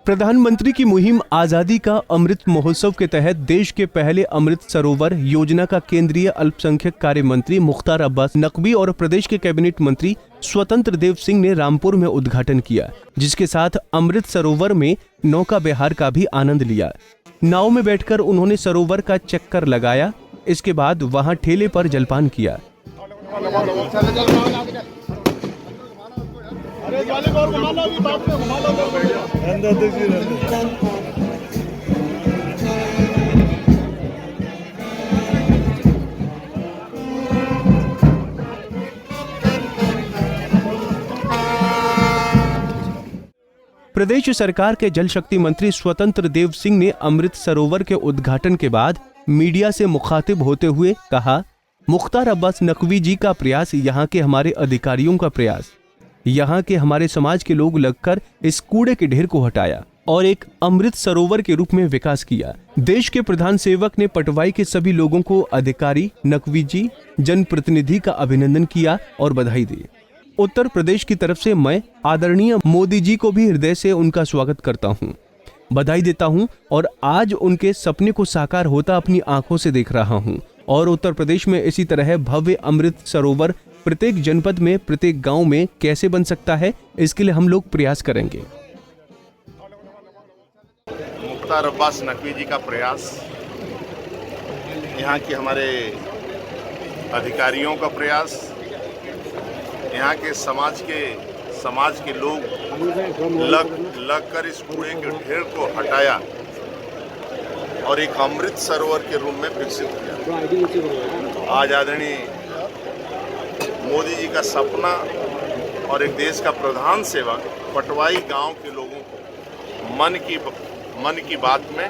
प्रधानमंत्री की मुहिम आजादी का अमृत महोत्सव के तहत देश के पहले अमृत सरोवर योजना का केंद्रीय अल्पसंख्यक कार्य मंत्री मुख्तार अब्बास नकवी और प्रदेश के कैबिनेट मंत्री स्वतंत्र देव सिंह ने रामपुर में उद्घाटन किया, जिसके साथ अमृत सरोवर में नौका विहार का भी आनंद लिया। नाव में बैठकर उन्होंने सरोवर का चक्कर लगाया। इसके बाद वहां ठेले पर जलपान किया। प्रदेश सरकार के जल शक्ति मंत्री स्वतंत्र देव सिंह ने अमृत सरोवर के उद्घाटन के बाद मीडिया से मुखातिब होते हुए कहा, मुख्तार अब्बास नकवी जी का प्रयास, यहाँ के हमारे अधिकारियों का प्रयास, यहाँ के हमारे समाज के लोग लगकर इस कूड़े के ढेर को हटाया और एक अमृत सरोवर के रूप में विकास किया। देश के प्रधान सेवक ने पटवाई के सभी लोगों को अधिकारी, नकवी जी, जनप्रतिनिधि का अभिनंदन किया और बधाई दी। उत्तर प्रदेश की तरफ से मैं आदरणीय मोदी जी को भी हृदय से उनका स्वागत करता हूँ, बधाई देता हूँ और आज उनके सपने को साकार होता अपनी आंखों से देख रहा हूँ। और उत्तर प्रदेश में इसी तरह भव्य अमृत सरोवर प्रत्येक जनपद में, प्रत्येक गांव में कैसे बन सकता है, इसके लिए हम लोग प्रयास करेंगे। मुख्तार अब्बास नकवी जी का प्रयास, यहाँ के हमारे अधिकारियों का प्रयास, यहाँ के समाज के लोग लग कर इस कूड़े के ढेर को हटाया और एक अमृत सरोवर के रूप में विकसित किया। आज आदरणीय मोदी जी का सपना और एक देश का प्रधान सेवक पटवाई गांव के लोगों को मन की बात में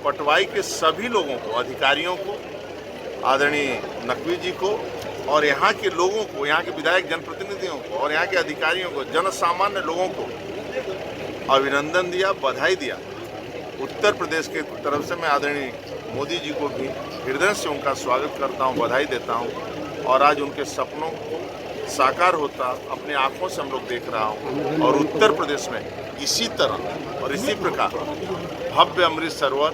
पटवाई के सभी लोगों को, अधिकारियों को, आदरणीय नकवी जी को और यहाँ के लोगों को, यहाँ के विधायक जनप्रतिनिधियों को और यहाँ के अधिकारियों को, जन सामान्य लोगों को अभिनंदन दिया, बधाई दिया। उत्तर प्रदेश के तरफ से मैं आदरणीय मोदी जी को भी हृदय से उनका स्वागत करता हूँ, बधाई देता हूँ और आज उनके सपनों को साकार होता अपनी आंखों से हम लोग देख रहा हूँ। और उत्तर प्रदेश में इसी तरह और इसी प्रकार भव्य अमृत सरोवर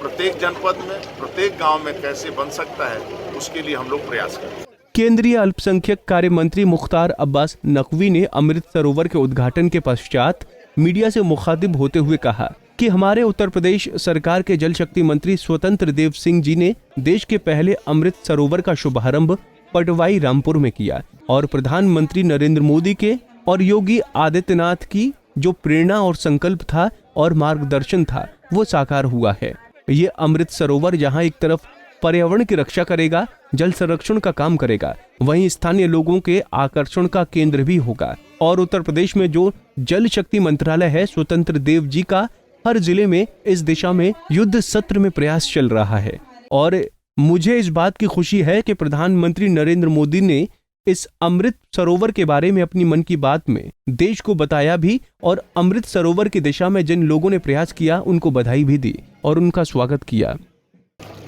प्रत्येक जनपद में, प्रत्येक गांव में कैसे बन सकता है, उसके लिए हम लोग प्रयास करें। केंद्रीय अल्पसंख्यक कार्य मंत्री मुख्तार अब्बास नकवी ने अमृत सरोवर के उद्घाटन के पश्चात मीडिया से मुखातिब होते हुए कहा कि हमारे उत्तर प्रदेश सरकार के जल शक्ति मंत्री स्वतंत्र देव सिंह जी ने देश के पहले अमृत सरोवर का शुभारंभ पटवाई रामपुर में किया और प्रधानमंत्री नरेंद्र मोदी के और योगी आदित्यनाथ की जो प्रेरणा और संकल्प था और मार्गदर्शन था, वो साकार हुआ है। ये अमृत सरोवर जहाँ एक तरफ पर्यावरण की रक्षा करेगा, जल संरक्षण का काम करेगा, वहीं स्थानीय लोगों के आकर्षण का केंद्र भी होगा। और उत्तर प्रदेश में जो जल शक्ति मंत्रालय है, स्वतंत्र देव जी का हर जिले में इस दिशा में युद्ध सत्र में प्रयास चल रहा है। और मुझे इस बात की खुशी है कि प्रधानमंत्री नरेंद्र मोदी ने इस अमृत सरोवर के बारे में अपनी मन की बात में देश को बताया भी और अमृत सरोवर की दिशा में जिन लोगों ने प्रयास किया उनको बधाई भी दी और उनका स्वागत किया।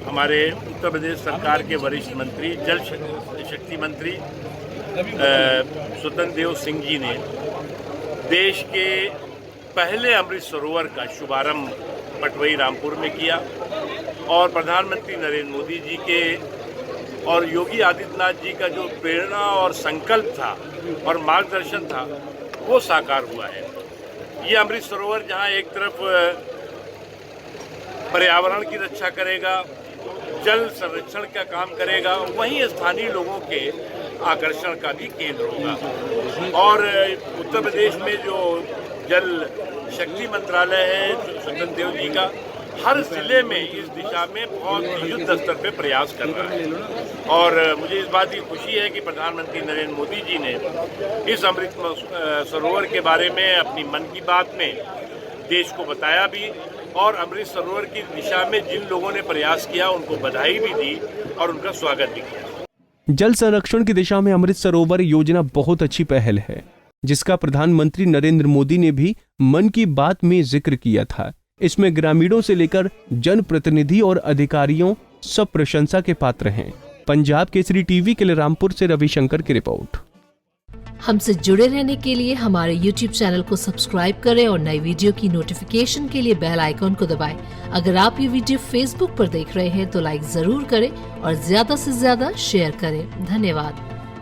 हमारे उत्तर प्रदेश सरकार के वरिष्ठ मंत्री, जल शक्ति मंत्री स्वतंत्र देव सिंह जी ने देश के पहले अमृत सरोवर का शुभारंभ पटवाई रामपुर में किया और प्रधानमंत्री नरेंद्र मोदी जी के और योगी आदित्यनाथ जी का जो प्रेरणा और संकल्प था और मार्गदर्शन था, वो साकार हुआ है। ये अमृत सरोवर जहाँ एक तरफ पर्यावरण की रक्षा करेगा, जल संरक्षण का काम करेगा, वहीं स्थानीय लोगों के आकर्षण का भी केंद्र होगा। और उत्तर प्रदेश में जो जल शक्ति मंत्रालय है स्वतंत्र देव जी का, हर जिले में इस दिशा में बहुत युद्ध स्तर पे प्रयास कर रहा है। और मुझे इस बात की खुशी है कि प्रधानमंत्री नरेंद्र मोदी जी ने इस अमृत सरोवर के बारे में अपनी मन की बात में देश को बताया भी और अमृत सरोवर की दिशा में जिन लोगों ने प्रयास किया उनको बधाई भी दी और उनका स्वागत भी किया। जल संरक्षण की दिशा में अमृत सरोवर योजना बहुत अच्छी पहल है, जिसका प्रधानमंत्री नरेंद्र मोदी ने भी मन की बात में जिक्र किया था। इसमें ग्रामीणों से लेकर जनप्रतिनिधि और अधिकारियों सब प्रशंसा के पात्र हैं। पंजाब केसरी टीवी के लिए रामपुर से रविशंकर की रिपोर्ट। हमसे जुड़े रहने के लिए हमारे YouTube चैनल को सब्सक्राइब करें और नई वीडियो की नोटिफिकेशन के लिए बेल आइकॉन को दबाएं। अगर आप ये वीडियो Facebook पर देख रहे हैं तो लाइक जरूर करें और ज्यादा से ज्यादा शेयर करें। धन्यवाद।